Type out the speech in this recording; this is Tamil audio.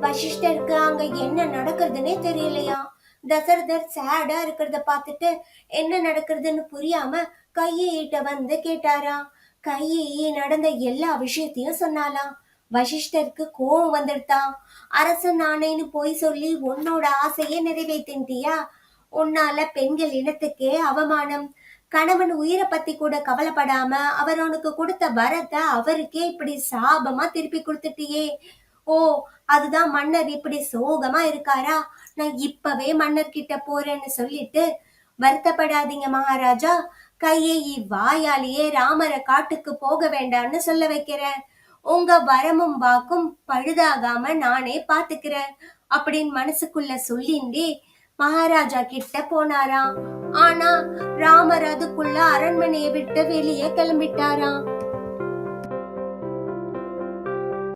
வசிஷ்டருக்கு அங்க என்ன நடக்கிறதுனே தெரியலையா. தசரதர் சேடா இருக்கிறத பார்த்துட்டு என்ன நடக்கிறதுன்னு புரியாம கையிட்ட வந்து கேட்டாரா. கையி நடந்த எல்லா விஷயத்தையும் சொன்னாலாம். வசிஷ்டருக்கு கோவம் வந்துடுதான். அரசன் நானேன்னு போய் சொல்லி உன்னோட ஆசையை நிறைவேற்றின்ட்டியா? உன்னால பெண்கள் இனத்துக்கே அவமானம். கணவன் உயிரை பத்தி கூட கவலைப்படாம அவர் உனக்கு கொடுத்த வரத்தை அவருக்கே இப்படி சாபமா திருப்பி கொடுத்துட்டியே. ஓ, அதுதான் மன்னர் இப்படி சோகமா இருக்காரா? நான் இப்பவே மன்னர் கிட்ட போறேன்னு சொல்லிட்டு வருத்தப்படாதீங்க மகாராஜா. கையேயி வாயாலேயே ராமரை காட்டுக்கு போக வேண்டாம்னு சொல்ல வைக்கிறேன். உங்க வரமும் வாக்கும் பழுதாகாம நானே பாத்துக்கிறேன் அப்படின்னு மனசுக்குள்ள சொல்லிண்டே மகாராஜா கிட்ட போனாராம். ஆனா ராமர் அதுக்குள்ள அரண்மனையை விட்டு வெளியே கிளம்பிட்டாராம்.